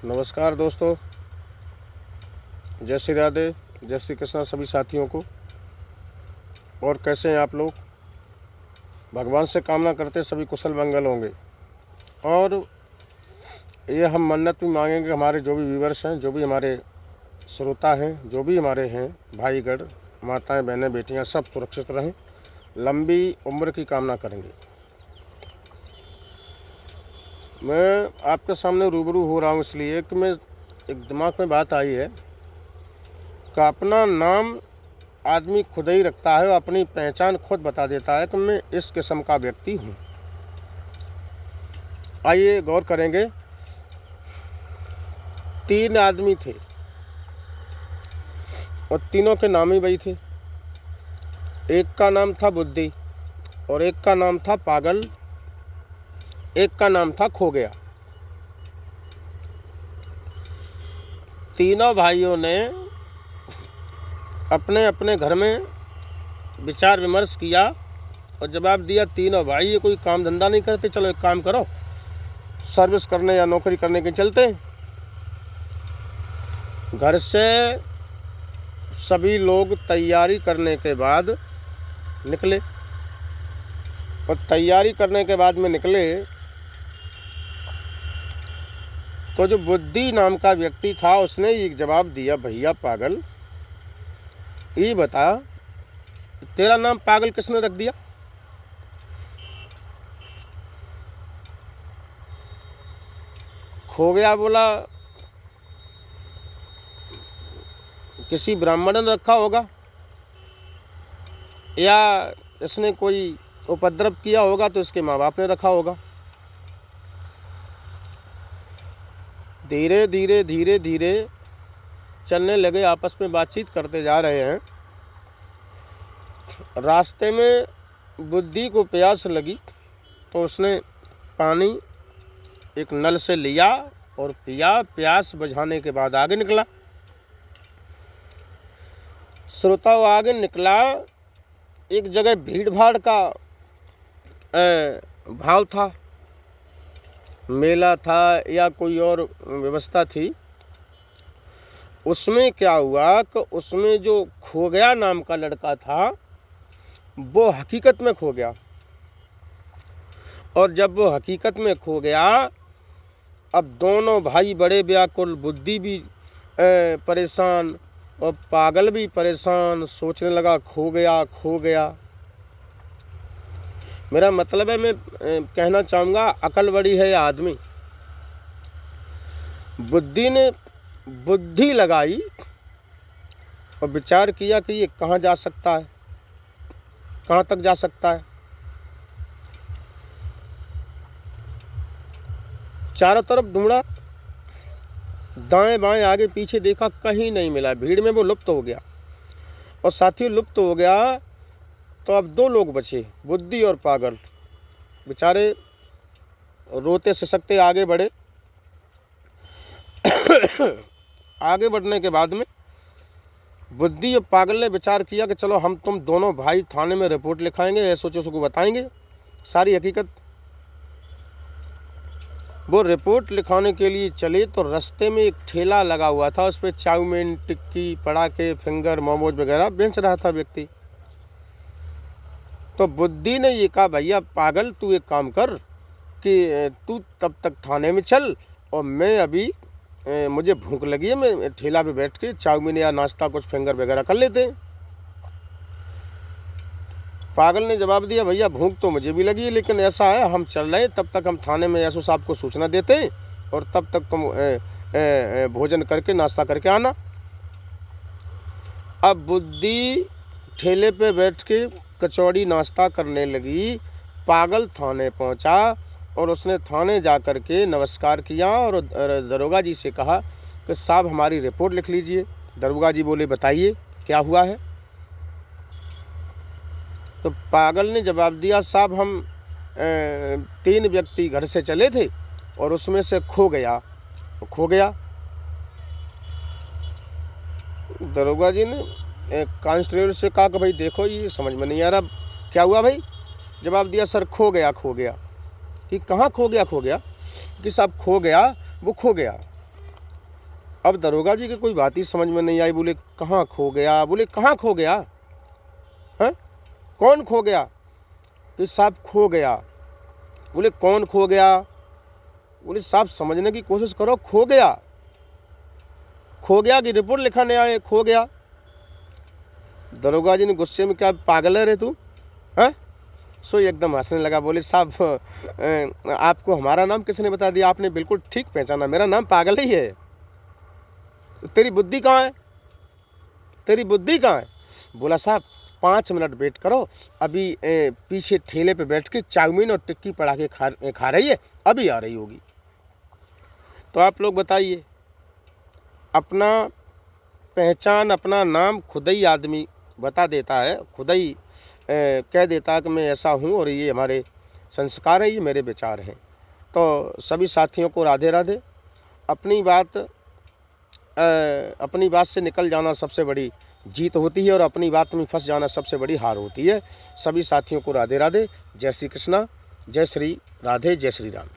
नमस्कार दोस्तों, जय श्री राधे, जय श्री कृष्णा सभी साथियों को। और कैसे हैं आप लोग? भगवान से कामना करते सभी कुशल मंगल होंगे। और ये हम मन्नत भी मांगेंगे, हमारे जो भी व्यूअर्स हैं, जो भी हमारे श्रोता हैं, जो भी हमारे हैं भाईगढ़, माताएं, बहनें, बेटियां, सब सुरक्षित रहें, लंबी उम्र की कामना करेंगे। मैं आपके सामने रूबरू हो रहा हूँ इसलिए कि मैं एक दिमाग में बात आई है कि अपना नाम आदमी खुद ही रखता है और अपनी पहचान खुद बता देता है कि मैं इस किस्म का व्यक्ति हूँ। आइए गौर करेंगे। 3 आदमी थे और तीनों के नाम ही वही थे। एक का नाम था बुद्धि और एक का नाम था पागल, एक का नाम था खो गया। तीनों भाइयों ने अपने अपने घर में विचार विमर्श किया और जवाब दिया, तीनों भाई ये कोई काम धंधा नहीं करते, चलो एक काम करो, सर्विस करने या नौकरी करने के चलते हैं। घर से सभी लोग तैयारी करने के बाद निकले और तैयारी करने के बाद में निकले तो जो बुद्धि नाम का व्यक्ति था उसने एक जवाब दिया, भैया पागल, ये बता तेरा नाम पागल किसने रख दिया? खो गया बोला किसी ब्राह्मण ने रखा होगा या इसने कोई उपद्रव किया होगा तो इसके माँ बाप ने रखा होगा। धीरे धीरे धीरे धीरे चलने लगे, आपस में बातचीत करते जा रहे हैं। रास्ते में बुद्धि को प्यास लगी तो उसने पानी एक नल से लिया और पिया। प्यास बुझाने के बाद आगे निकला। श्रोता वो आगे निकला, एक जगह भीड़ भाड़ का भाव था, मेला था या कोई और व्यवस्था थी। उसमें क्या हुआ कि उसमें जो खो गया नाम का लड़का था वो हकीकत में खो गया। और जब वो हकीकत में खो गया, अब दोनों भाई बड़े व्याकुल, बुद्धि भी परेशान और पागल भी परेशान, सोचने लगा खो गया खो गया। मेरा मतलब है, मैं कहना चाहूँगा, अकल बड़ी है आदमी। बुद्धि ने बुद्धि लगाई और विचार किया कि ये कहाँ जा सकता है, कहाँ तक जा सकता है। चारों तरफ ढूंढा, दाएं बाएं आगे पीछे देखा, कहीं नहीं मिला। भीड़ में वो लुप्त हो गया और साथियों लुप्त हो गया तो अब 2 लोग बचे, बुद्धि और पागल। बेचारे रोते सिसकते आगे बढ़े। आगे बढ़ने के बाद में बुद्धि और पागल ने विचार किया कि चलो हम तुम दोनों भाई थाने में रिपोर्ट लिखाएंगे, एसओ को बताएंगे सारी हकीकत। वो रिपोर्ट लिखाने के लिए चले तो रास्ते में एक ठेला लगा हुआ था, उस पर चाउमीन, टिक्की, पड़ाके, फिंगर, मोमोज वगैरह बेच रहा था व्यक्ति। तो बुद्धि ने ये कहा, भैया पागल, तू एक काम कर कि तू तब तक थाने में चल और मैं अभी मुझे भूख लगी है, मैं ठेला पे बैठ के चाउमीन या नाश्ता कुछ फिंगर वगैरह कर लेते हैं। पागल ने जवाब दिया, भैया भूख तो मुझे भी लगी है, लेकिन ऐसा है हम चल रहे हैं, तब तक हम थाने में एसओ साहब को सूचना देते हैं और तब तक तुम भोजन करके नाश्ता करके आना। अब बुद्धि ठेले पे बैठ के कचौड़ी नाश्ता करने लगी। पागल थाने पहुंचा और उसने थाने जा कर के नमस्कार किया और दरोगा जी से कहा कि साहब हमारी रिपोर्ट लिख लीजिए। दरोगा जी बोले, बताइए क्या हुआ है। तो पागल ने जवाब दिया, साहब हम 3 व्यक्ति घर से चले थे और उसमें से खो गया। दरोगा जी ने कांस्टेबल से कहा कि भाई देखो ये समझ में नहीं आ रहा, क्या हुआ भाई? जवाब दिया, सर खो गया। कि कहाँ खो गया? कि साहब खो गया, वो खो गया। अब दरोगा जी की कोई बात ही समझ में नहीं आई। बोले कहाँ खो गया? बोले कहाँ खो गया? हैं? कौन खो गया? कि साहब खो गया। बोले कौन खो गया? बोले साहब समझने की कोशिश करो, खो गया। खो गया की रिपोर्ट लिखाने आए, खो गया। दरोगा जी ने गुस्से में, क्या पागल है रे तू? हैं? सो एकदम हंसने लगा। बोले साहब आपको हमारा नाम किसने बता दिया? आपने बिल्कुल ठीक पहचाना, मेरा नाम पागल ही है। तो तेरी बुद्धि कहाँ है? तेरी बुद्धि कहाँ है? बोला साहब 5 मिनट वेट करो, अभी पीछे ठेले पे बैठ के चाउमीन और टिक्की पड़ा के खा रही है, अभी आ रही होगी। तो आप लोग बताइए, अपना पहचान, अपना नाम खुद ही आदमी बता देता है, खुद ही कह देता है कि मैं ऐसा हूँ और ये हमारे संस्कार है, ये मेरे विचार हैं। तो सभी साथियों को राधे राधे। अपनी बात से निकल जाना सबसे बड़ी जीत होती है और अपनी बात में फंस जाना सबसे बड़ी हार होती है। सभी साथियों को राधे राधे। जय श्री कृष्णा, जय श्री राधे, जय श्री राम।